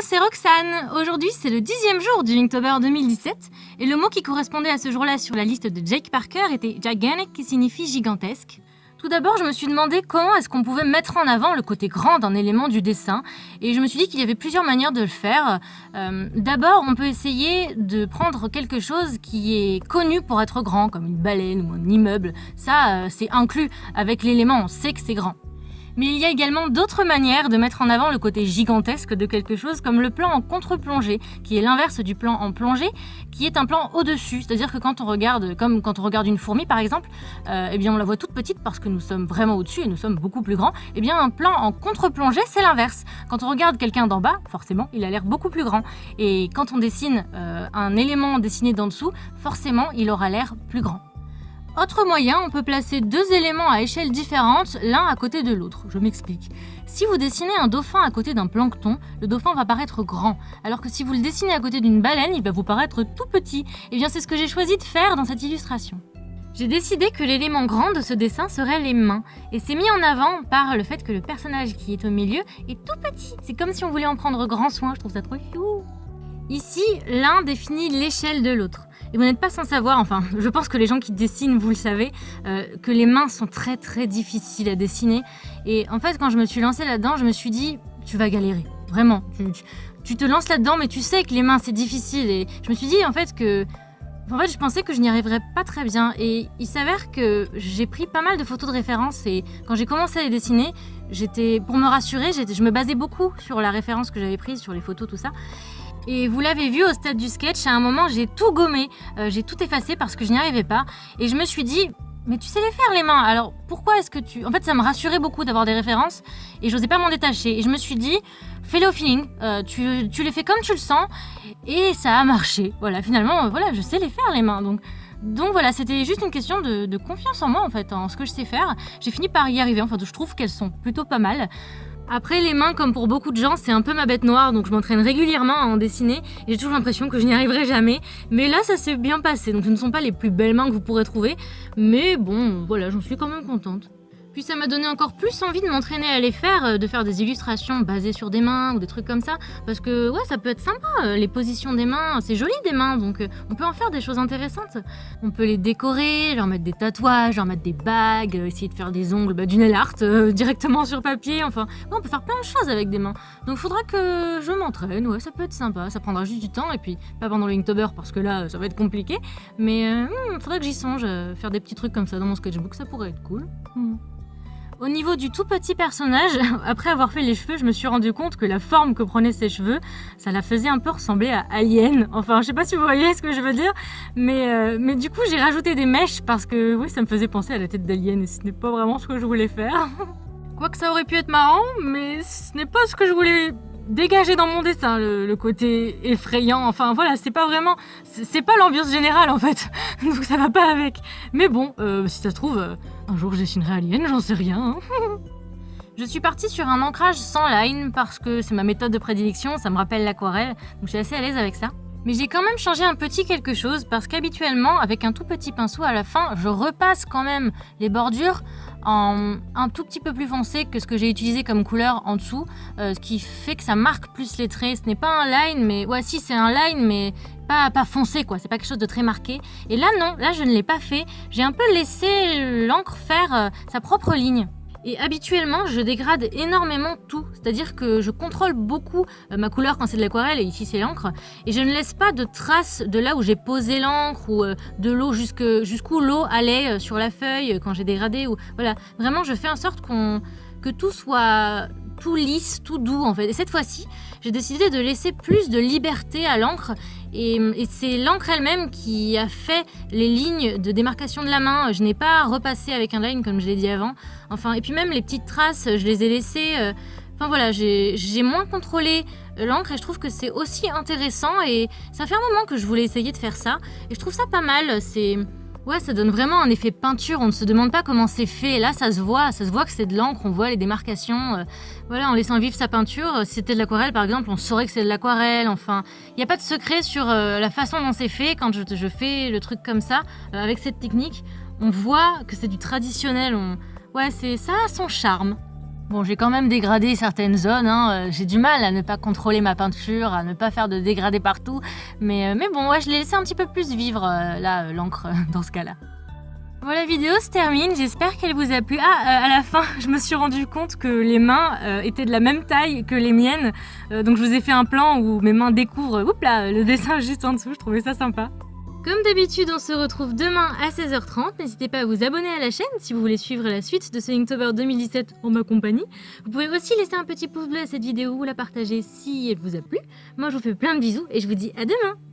c'est Roxane. Aujourd'hui, c'est le 10e jour du Inktober 2017 et le mot qui correspondait à ce jour-là sur la liste de Jake Parker était gigantic, qui signifie gigantesque. Tout d'abord, je me suis demandé comment est-ce qu'on pouvait mettre en avant le côté grand d'un élément du dessin et je me suis dit qu'il y avait plusieurs manières de le faire. D'abord, on peut essayer de prendre quelque chose qui est connu pour être grand, comme une baleine ou un immeuble. Ça, c'est inclus avec l'élément, on sait que c'est grand. Mais il y a également d'autres manières de mettre en avant le côté gigantesque de quelque chose, comme le plan en contre-plongée, qui est l'inverse du plan en plongée, qui est un plan au-dessus. C'est-à-dire que quand on regarde, comme quand on regarde une fourmi par exemple, eh bien on la voit toute petite parce que nous sommes vraiment au-dessus et nous sommes beaucoup plus grands. Eh bien un plan en contre-plongée, c'est l'inverse. Quand on regarde quelqu'un d'en bas, forcément, il a l'air beaucoup plus grand. Et quand on dessine un élément dessiné d'en dessous, forcément, il aura l'air plus grand. Autre moyen, on peut placer deux éléments à échelle différente, l'un à côté de l'autre. Je m'explique. Si vous dessinez un dauphin à côté d'un plancton, le dauphin va paraître grand, alors que si vous le dessinez à côté d'une baleine, il va vous paraître tout petit. Et bien c'est ce que j'ai choisi de faire dans cette illustration. J'ai décidé que l'élément grand de ce dessin serait les mains, et c'est mis en avant par le fait que le personnage qui est au milieu est tout petit. C'est comme si on voulait en prendre grand soin, je trouve ça trop chou. Ici, l'un définit l'échelle de l'autre. Et vous n'êtes pas sans savoir, enfin, je pense que les gens qui dessinent, vous le savez, que les mains sont très très difficiles à dessiner. Et en fait, quand je me suis lancée là-dedans, je me suis dit, tu vas galérer, vraiment. Tu te lances là-dedans, mais tu sais que les mains, c'est difficile. Et je me suis dit, en fait, je pensais que je n'y arriverais pas très bien. Et il s'avère que j'ai pris pas mal de photos de référence. Et quand j'ai commencé à les dessiner, pour me rassurer, je me basais beaucoup sur la référence que j'avais prise, sur les photos, tout ça. Et vous l'avez vu au stade du sketch, à un moment j'ai tout gommé, j'ai tout effacé parce que je n'y arrivais pas. Et je me suis dit, mais tu sais les faire les mains, alors pourquoi est-ce que tu... En fait ça me rassurait beaucoup d'avoir des références et j'osais pas m'en détacher. Et je me suis dit, fais-le au feeling, tu les fais comme tu le sens. Et ça a marché, voilà, finalement, voilà, je sais les faire les mains. Donc voilà, c'était juste une question de confiance en moi en fait, en ce que je sais faire. J'ai fini par y arriver, enfin je trouve qu'elles sont plutôt pas mal. Après, les mains, comme pour beaucoup de gens, c'est un peu ma bête noire, donc je m'entraîne régulièrement à en dessiner et j'ai toujours l'impression que je n'y arriverai jamais. Mais là, ça s'est bien passé, donc ce ne sont pas les plus belles mains que vous pourrez trouver, mais bon, voilà, j'en suis quand même contente. Puis ça m'a donné encore plus envie de m'entraîner à les faire, de faire des illustrations basées sur des mains ou des trucs comme ça, parce que ouais, ça peut être sympa, les positions des mains, c'est joli des mains, donc on peut en faire des choses intéressantes. On peut les décorer, leur mettre des tatouages, leur mettre des bagues, essayer de faire des ongles, du nail art directement sur papier, enfin, ouais, on peut faire plein de choses avec des mains. Donc faudra que je m'entraîne, ouais, ça peut être sympa, ça prendra juste du temps, et puis pas pendant le Inktober parce que là, ça va être compliqué, mais faudra que j'y songe, faire des petits trucs comme ça dans mon sketchbook, ça pourrait être cool. Au niveau du tout petit personnage, après avoir fait les cheveux, je me suis rendu compte que la forme que prenaient ses cheveux, ça la faisait un peu ressembler à Alien. Enfin, je sais pas si vous voyez ce que je veux dire, mais du coup, j'ai rajouté des mèches parce que oui, ça me faisait penser à la tête d'Alien et ce n'est pas vraiment ce que je voulais faire. Quoique ça aurait pu être marrant, mais ce n'est pas ce que je voulais dégager dans mon dessin, le côté effrayant. Enfin voilà, c'est pas vraiment, c'est pas l'ambiance générale en fait, donc ça va pas avec. Mais bon, si ça se trouve, un jour je dessinerai Alien, j'en sais rien. Je suis partie sur un ancrage sans line parce que c'est ma méthode de prédilection, ça me rappelle l'aquarelle, donc je suis assez à l'aise avec ça. Mais j'ai quand même changé un petit quelque chose parce qu'habituellement, avec un tout petit pinceau à la fin, je repasse quand même les bordures en un tout petit peu plus foncé que ce que j'ai utilisé comme couleur en dessous, ce qui fait que ça marque plus les traits. Ce n'est pas un line, mais ouais, si c'est un line, mais pas foncé quoi, c'est pas quelque chose de très marqué. Et là non, là je ne l'ai pas fait, j'ai un peu laissé l'encre faire sa propre ligne. Et habituellement, je dégrade énormément tout, c'est-à-dire que je contrôle beaucoup ma couleur quand c'est de l'aquarelle, et ici c'est l'encre, et je ne laisse pas de traces de là où j'ai posé l'encre ou de l'eau jusqu'où l'eau allait sur la feuille quand j'ai dégradé. Ou voilà, vraiment je fais en sorte que tout soit tout lisse, tout doux en fait. Et cette fois-ci, j'ai décidé de laisser plus de liberté à l'encre et c'est l'encre elle-même qui a fait les lignes de démarcation de la main. Je n'ai pas repassé avec un line comme je l'ai dit avant. Enfin, et puis même les petites traces, je les ai laissées. Enfin voilà, j'ai moins contrôlé l'encre et je trouve que c'est aussi intéressant et ça fait un moment que je voulais essayer de faire ça et je trouve ça pas mal. Ouais, ça donne vraiment un effet peinture, on ne se demande pas comment c'est fait. Et là, ça se voit que c'est de l'encre, on voit les démarcations. Voilà, en laissant vivre sa peinture, si c'était de l'aquarelle par exemple, on saurait que c'est de l'aquarelle. Enfin, il n'y a pas de secret sur la façon dont c'est fait. Quand je fais le truc comme ça, avec cette technique, on voit que c'est du traditionnel. Ouais, ça a son charme. Bon, j'ai quand même dégradé certaines zones, hein. J'ai du mal à ne pas contrôler ma peinture, à ne pas faire de dégradé partout. Mais bon, ouais, je l'ai laissé un petit peu plus vivre, l'encre, dans ce cas-là. Bon, la vidéo se termine, j'espère qu'elle vous a plu. À la fin, je me suis rendu compte que les mains étaient de la même taille que les miennes. Donc je vous ai fait un plan où mes mains découvrent, oups là, le dessin juste en dessous, je trouvais ça sympa. Comme d'habitude, on se retrouve demain à 16h30. N'hésitez pas à vous abonner à la chaîne si vous voulez suivre la suite de ce Inktober 2017 en ma compagnie. Vous pouvez aussi laisser un petit pouce bleu à cette vidéo ou la partager si elle vous a plu. Moi, je vous fais plein de bisous et je vous dis à demain!